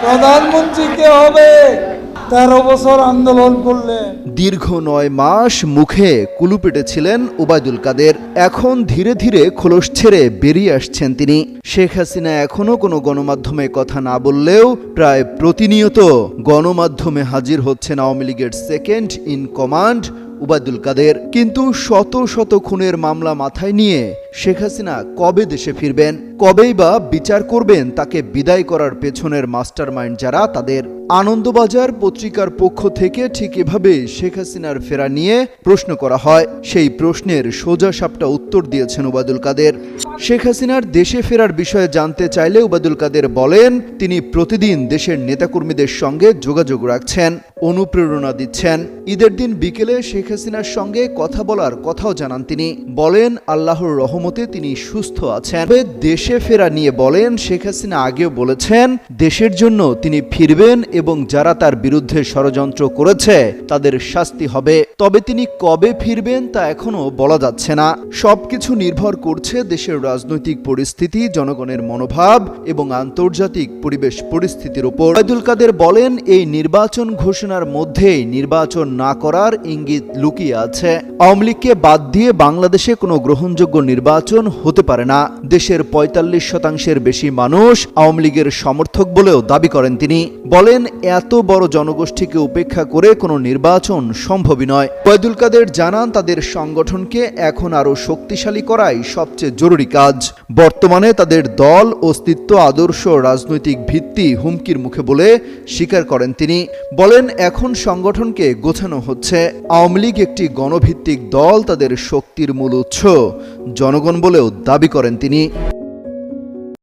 প্রধানমন্ত্রী কে হবে? 13 বছর আন্দোলন করলেন। দীর্ঘ 9 মাস মুখে কুলুপেটে ছিলেন ওবায়দুল কাদের। এখন ধীরে ধীরে খোলস ছেড়ে বেরিয়ে আসছেন তিনি। শেখ হাসিনা এখনো কোনো গণমাধ্যমে কথা না বললেও প্রায় প্রতিনিয়ত গণমাধ্যমে হাজির হচ্ছেন আওয়ামী লীগের second in command Obaidul Quader. কিন্তু শত শত খুনের মামলা মাথায় নিয়ে শেখ হাসিনা কবে দেশে ফিরবেন, কবেই বা বিচার করবেন তাকে বিদায় করার পেছনের মাস্টারমাইন্ড যারা তাদের? আনন্দবাজার পত্রিকার পক্ষ থেকে ঠিক এভাবেই শেখ হাসিনার ফেরা নিয়ে প্রশ্ন করা হয়। সেই প্রশ্নের সোজাসাপটা উত্তর দিয়েছেন ওবায়দুল কাদের। শেখ হাসিনার দেশে ফেরার বিষয়ে জানতে চাইলে ওবায়দুল কাদের বলেন, তিনি প্রতিদিন দেশের নেতাকর্মীদের সঙ্গে যোগাযোগ রাখছেন, অনুপ্রেরণা দিচ্ছেন। ঈদের দিন বিকেলে শেখ হাসিনার সঙ্গে কথা বলার কথাও জানান তিনি। বলেন আল্লাহর রহমতে তিনি সুস্থ আছেন। দেশে ফেরা নিয়ে বলেন, শেখ হাসিনা আগেও বলেছেন দেশের জন্য তিনি ফিরবেন এবং যারা তার বিরুদ্ধে ষড়যন্ত্র করেছে তাদের শাস্তি হবে। তবে তিনি কবে ফিরবেন তা এখনো বলা যাচ্ছে না। সবকিছু নির্ভর করছে দেশের রাজনৈতিক পরিস্থিতি, জনগণের মনোভাব এবং আন্তর্জাতিক পরিবেশ পরিস্থিতির উপর। ওবায়দুল কাদের বলেন, এই নির্বাচন ঘোষণার মধ্যেই নির্বাচন না করার ইঙ্গিত লুকিয়ে আছে। আওয়ামী লীগকে বাদ দিয়ে বাংলাদেশে কোনো গ্রহণযোগ্য নির্বাচন হতে পারে না। দেশের 45% বেশি মানুষ আওয়ামী লীগের সমর্থক বলেও দাবি করেন তিনি। বলেন, এত বড় জনগোষ্ঠীকে উপেক্ষা করে কোনো নির্বাচন সম্ভবই নয়। ওবায়দুল কাদের জানান, তাদের সংগঠনকে এখন আরো শক্তিশালী করাই সবচেয়ে জরুরি কাজ। বর্তমানে তাদের দল, অস্তিত্ব, আদর্শ, রাজনৈতিক ভিত্তি হুমকির মুখে বলে স্বীকার করেন তিনি। বলেন, এখন সংগঠনকে গোছানো হচ্ছে। আওয়ামী লীগ একটি গণভিত্তিক দল, তাদের শক্তির মূল উৎস জনগণ বলেও দাবি করেন তিনি।